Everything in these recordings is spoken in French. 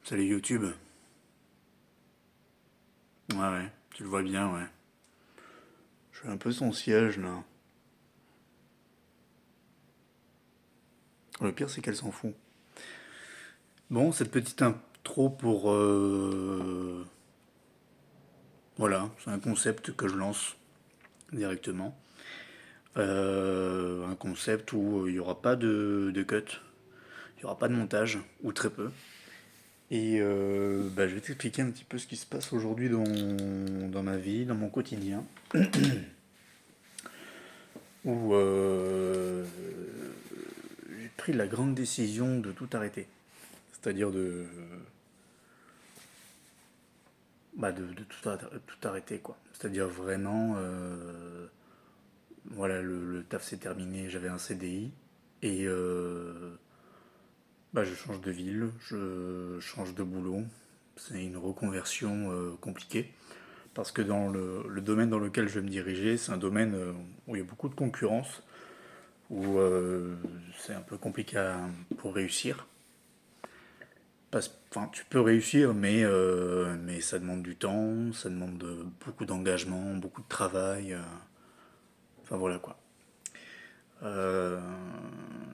Salut YouTube. Ouais, tu le vois bien, ouais. Je suis un peu son siège là. Le pire, c'est qu'elle s'en fout. Bon, cette petite intro pour. Voilà, c'est un concept que je lance directement. Un concept où il n'y aura pas de cut, il n'y aura pas de montage, ou très peu. Et je vais t'expliquer un petit peu ce qui se passe aujourd'hui dans ma vie, dans mon quotidien. Où j'ai pris la grande décision de tout arrêter. C'est-à-dire de tout arrêter, quoi. C'est-à-dire vraiment, voilà, le taf s'est terminé, j'avais un CDI, et je change de ville, je change de boulot. C'est une reconversion compliquée, parce que dans le domaine dans lequel je vais me diriger, c'est un domaine où il y a beaucoup de concurrence, où c'est un peu compliqué pour réussir. Enfin, tu peux réussir, mais ça demande du temps, ça demande beaucoup d'engagement, beaucoup de travail. Enfin voilà quoi. Euh,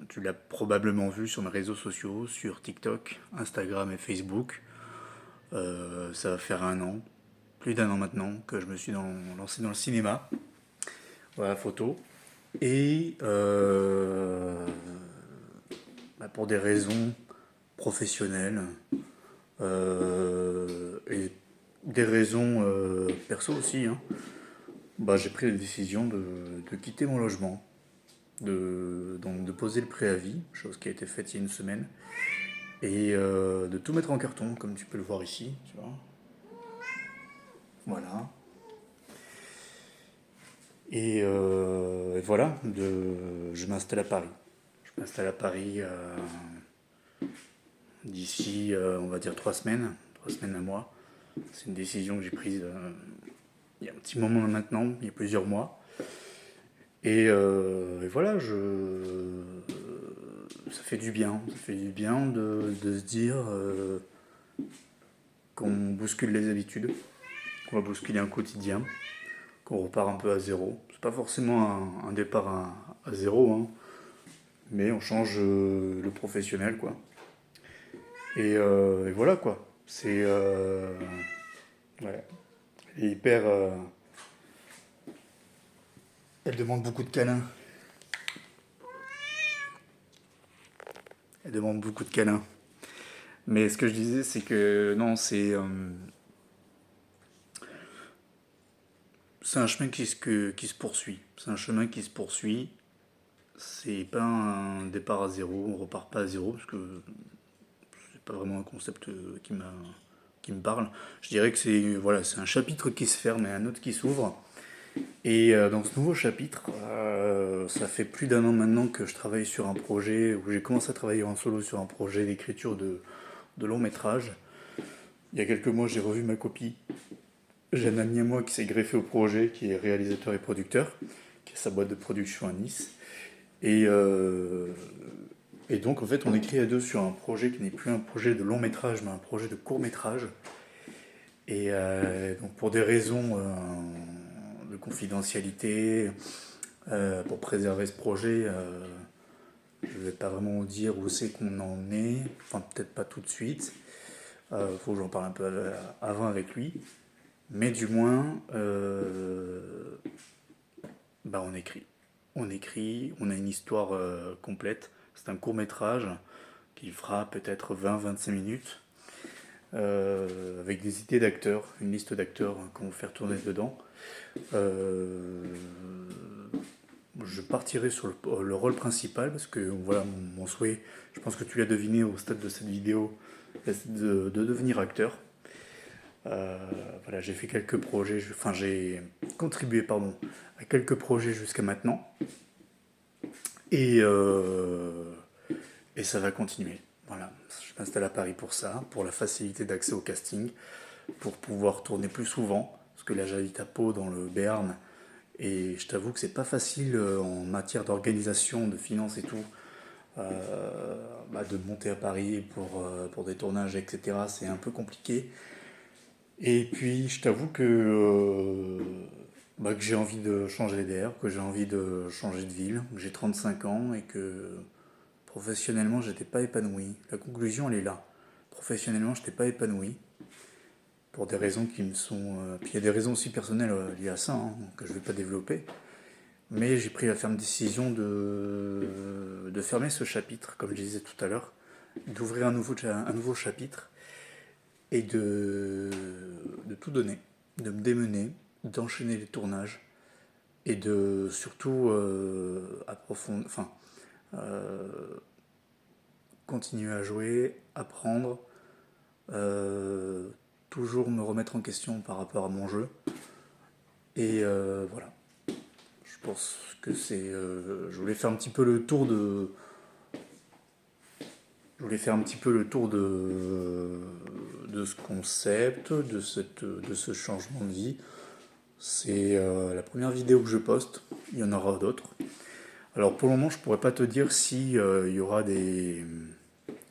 Tu l'as probablement vu sur mes réseaux sociaux, sur TikTok, Instagram et Facebook. Ça va faire un an, plus d'un an maintenant, que je me suis lancé dans le cinéma, voilà, photo. Et pour des raisons professionnelles, et des raisons perso aussi, hein. J'ai pris la décision de quitter mon logement, donc de poser le préavis, chose qui a été faite il y a une semaine, et de tout mettre en carton, comme tu peux le voir ici, tu vois. Voilà. Et voilà, je m'installe à Paris. Je m'installe à Paris d'ici, on va dire, 3 semaines à moi. C'est une décision que j'ai prise il y a un petit moment maintenant, il y a plusieurs mois. Et voilà, ça fait du bien. Ça fait du bien de se dire qu'on bouscule les habitudes, qu'on va bousculer un quotidien, qu'on repart un peu à zéro. C'est pas forcément un départ à zéro, hein, mais on change le professionnel, quoi. Et voilà, quoi. Ouais. Elle est hyper. Elle demande beaucoup de câlins. Elle demande beaucoup de câlins. Mais ce que je disais, c'est que non, c'est un chemin qui se poursuit. C'est un chemin qui se poursuit. C'est pas un départ à zéro, on repart pas à zéro, parce que c'est pas vraiment un concept qui me parle. Je dirais que c'est un chapitre qui se ferme et un autre qui s'ouvre. Et dans ce nouveau chapitre, ça fait plus d'un an maintenant que je travaille sur un projet, où j'ai commencé à travailler en solo sur un projet d'écriture de long métrage. Il y a quelques mois, j'ai revu ma copie. J'ai un ami à moi qui s'est greffé au projet, qui est réalisateur et producteur, qui a sa boîte de production à Nice. Et, euh, et donc, en fait, on écrit à deux sur un projet qui n'est plus un projet de long métrage, mais un projet de court métrage. Et donc, pour des raisons de confidentialité, pour préserver ce projet, je ne vais pas vraiment vous dire où c'est qu'on en est, enfin, peut-être pas tout de suite. Faut que j'en parle un peu avant avec lui. Mais du moins, on écrit. On écrit, on a une histoire complète. C'est un court métrage qui fera peut-être 20-25 minutes, avec des idées d'acteurs, une liste d'acteurs qu'on va faire tourner dedans. Euh, je partirai sur le rôle principal parce que voilà, mon souhait, je pense que tu l'as deviné au stade de cette vidéo, c'est de devenir acteur. Euh, voilà, j'ai fait quelques projets, enfin j'ai contribué pardon, à quelques projets jusqu'à maintenant. Et, et ça va continuer. Voilà, je m'installe à Paris pour ça, pour la facilité d'accès au casting, pour pouvoir tourner plus souvent, parce que là j'habite à Pau dans le Béarn, et je t'avoue que c'est pas facile en matière d'organisation, de finances et tout, de monter à Paris pour des tournages, etc. C'est un peu compliqué. Et puis, je t'avoue que j'ai envie de changer d'air, que j'ai envie de changer de ville. J'ai 35 ans et que professionnellement, j'étais pas épanoui. La conclusion, elle est là. Professionnellement, je n'étais pas épanoui pour des raisons qui me sont. Puis il y a des raisons aussi personnelles liées à ça, hein, que je ne vais pas développer. Mais j'ai pris la ferme décision de fermer ce chapitre, comme je disais tout à l'heure, d'ouvrir un nouveau chapitre et de tout donner, de me démener, d'enchaîner les tournages et de surtout approfondir, enfin, euh, continuer à jouer, apprendre, euh, toujours me remettre en question par rapport à mon jeu. Et voilà, je pense que c'est. Je voulais faire un petit peu le tour de. Je voulais faire un petit peu le tour de ce concept, de ce changement de vie. C'est la première vidéo que je poste. Il y en aura d'autres. Alors pour le moment, je pourrais pas te dire si il y aura des.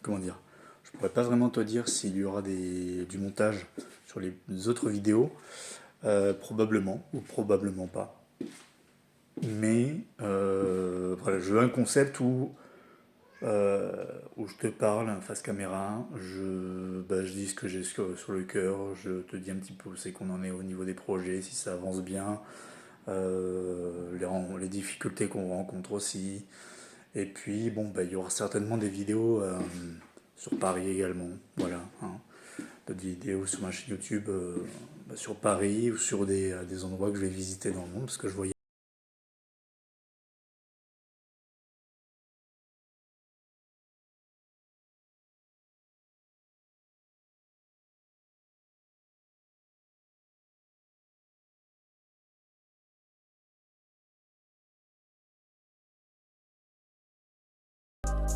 Comment dire? Je pourrais pas vraiment te dire s'il y aura du montage sur les autres vidéos. Probablement ou probablement pas. Mais voilà, je veux un concept où je te parle face caméra, je dis ce que j'ai sur le cœur, je te dis un petit peu où c'est qu'on en est au niveau des projets, si ça avance bien, les difficultés qu'on rencontre aussi. Et puis, bon, il y aura certainement des vidéos sur Paris également. Voilà, hein. D'autres vidéos sur ma chaîne YouTube sur Paris ou sur des endroits que je vais visiter dans le monde parce que je voyage.